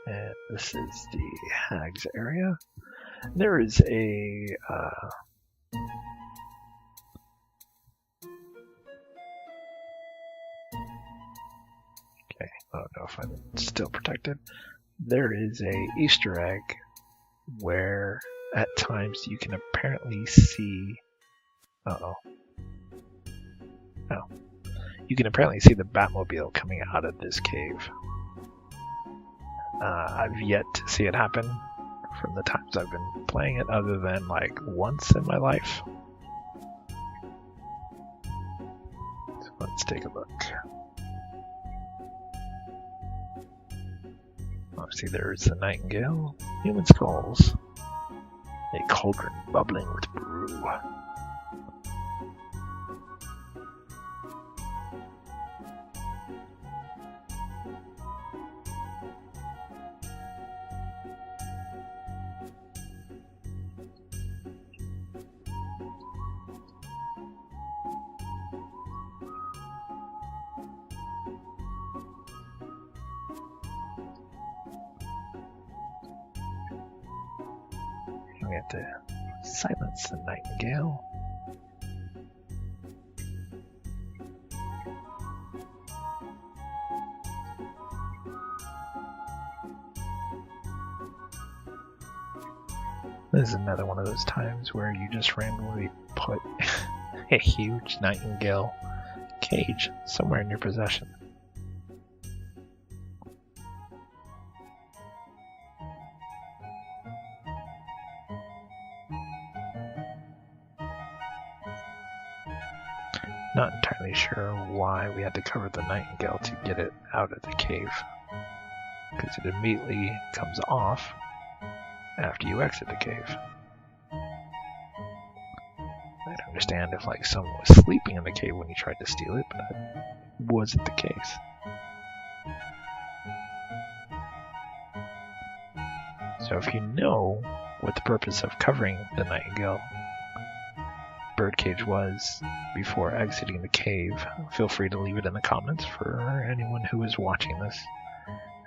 And this is the Hags area. There is a okay, I don't know if I'm still protected. There is a Easter egg where at times you can apparently see you can apparently see the Batmobile coming out of this cave. I've yet to see it happen from the times I've been playing it, other than like once in my life. So let's take a look. See, there's the Nightingale, human skulls, a cauldron bubbling with brew. We have to silence the Nightingale. This is another one of those times where you just randomly put a huge Nightingale cage somewhere in your possession. Not entirely sure why we had to cover the Nightingale to get it out of the cave, because it immediately comes off after you exit the cave. I'd understand if like someone was sleeping in the cave when you tried to steal it, but that wasn't the case. So if you know what the purpose of covering the Nightingale birdcage was before exiting the cave, feel free to leave it in the comments for anyone who is watching this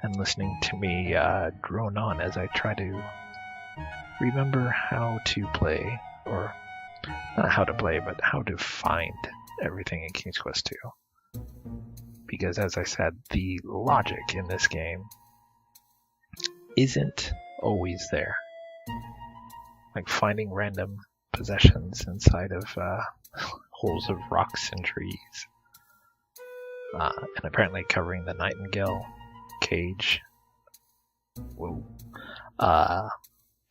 and listening to me drone on as I try to remember how to play, or not how to play, but how to find everything in King's Quest II. Because as I said, the logic in this game isn't always there. Like finding random possessions inside of holes of rocks and trees. And apparently covering the Nightingale cage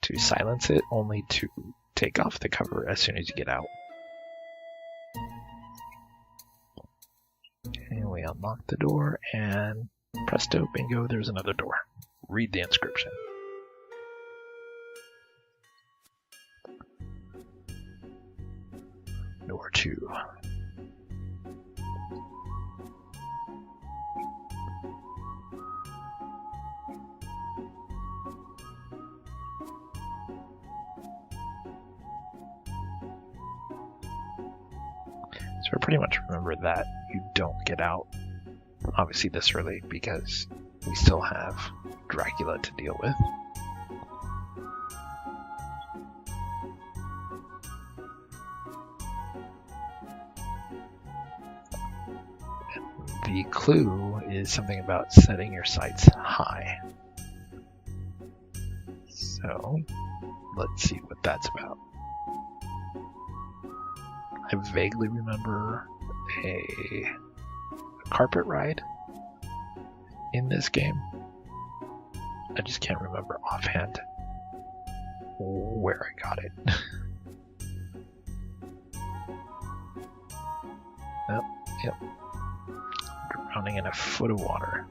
to silence it, only to take off the cover as soon as you get out. And we unlock the door, and presto, bingo, there's another door. Read the inscription. Door 2. So I pretty much remember that you don't get out, obviously this early, because we still have Dracula to deal with. The clue is something about setting your sights high. So, let's see what that's about. I vaguely remember a carpet ride in this game. I just can't remember offhand where I got it. Oh, yep. Drowning in a foot of water.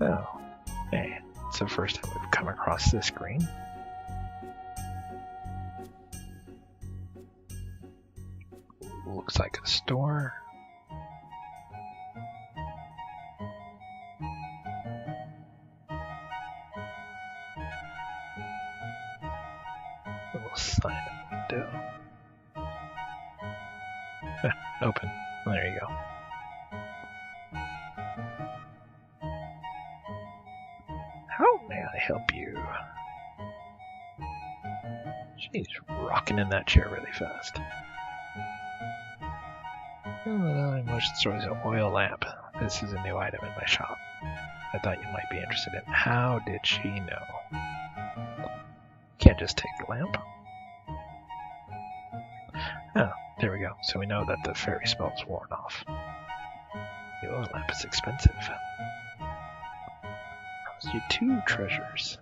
Oh, hey, it's the first time we've come across this screen. Looks like a store. Little sign window. Open. There you go. I help you? She's rocking in that chair really fast. Motion destroys an oil lamp. This is a new item in my shop. I thought you might be interested in. How did she know? Can't just take the lamp. Oh, there we go. So we know that the fairy spell's worn off. The oil lamp is expensive. Cost you 2 treasures.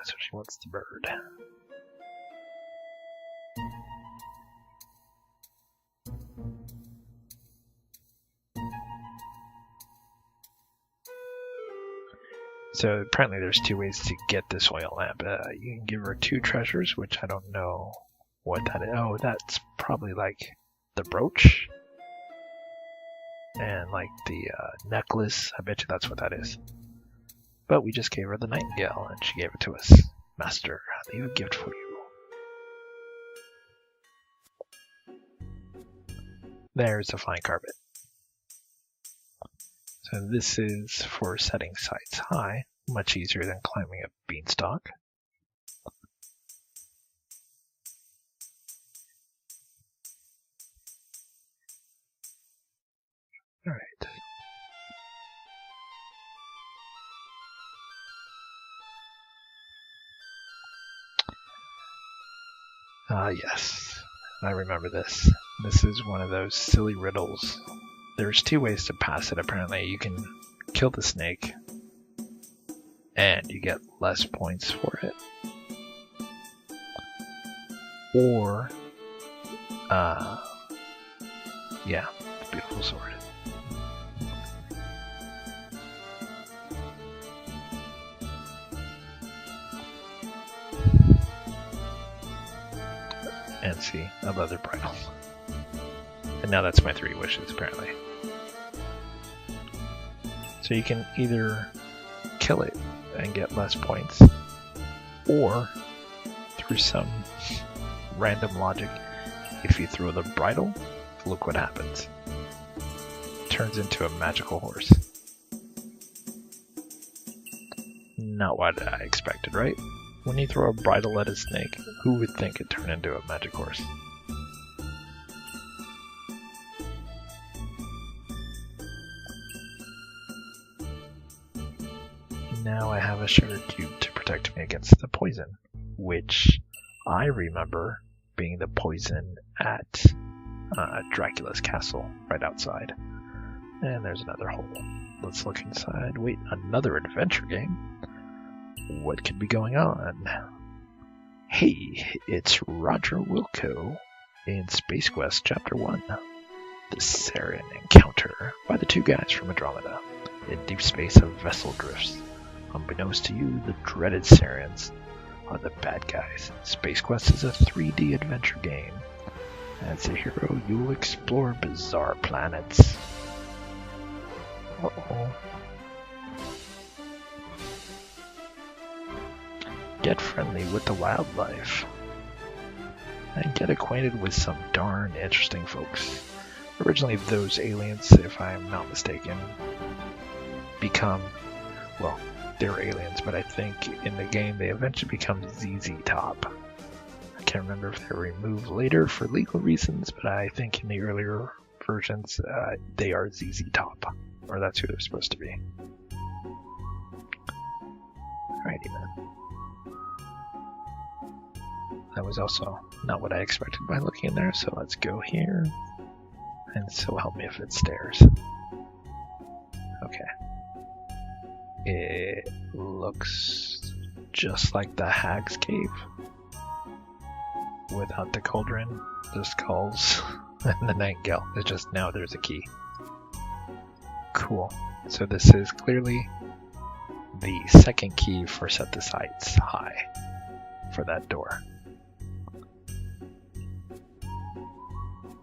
So she wants the bird. So apparently there's 2 ways to get this oil lamp. You can give her 2 treasures, which I don't know what that is. Oh, that's probably like the brooch and like the necklace. I bet you that's what that is. But we just gave her the nightingale and she gave it to us. Master, I leave a gift for you. There's a flying carpet. So this is for setting sights high, much easier than climbing a beanstalk. All right. Yes, I remember this. This is one of those silly riddles. There's 2 ways to pass it, apparently. You can kill the snake, and you get less points for it. Or, yeah, beautiful sword. And see, a leather bridle. And now that's my 3 wishes, apparently. So you can either kill it and get less points, or through some random logic, if you throw the bridle, look what happens. It turns into a magical horse. Not what I expected, right? When you throw a bridle at a snake, who would think it turned into a magic horse? Now I have a sugar cube to protect me against the poison, which I remember being the poison at Dracula's castle right outside. And there's another hole. Let's look inside. Wait, another adventure game? What could be going on? Hey, it's Roger Wilco in Space Quest Chapter 1. The Sarian encounter by the 2 guys from Andromeda. In deep space, a vessel drifts. Unbeknownst to you, the dreaded Sarians are the bad guys. Space Quest is a 3D adventure game. As a hero, you will explore bizarre planets. Uh-oh. Get friendly with the wildlife. And get acquainted with some darn interesting folks. Originally, those aliens, if I'm not mistaken, become, well, they're aliens, but I think in the game they eventually become ZZ Top. I can't remember if they were removed later for legal reasons, but I think in the earlier versions they are ZZ Top, or that's who they're supposed to be. Alrighty then. That was also not what I expected by looking in there, so let's go here. And so help me if it's stairs. Okay. It looks just like the Hag's Cave. Without the cauldron, the skulls, and the nightingale. It's just now there's a key. Cool. So this is clearly the second key for set the sights high for that door.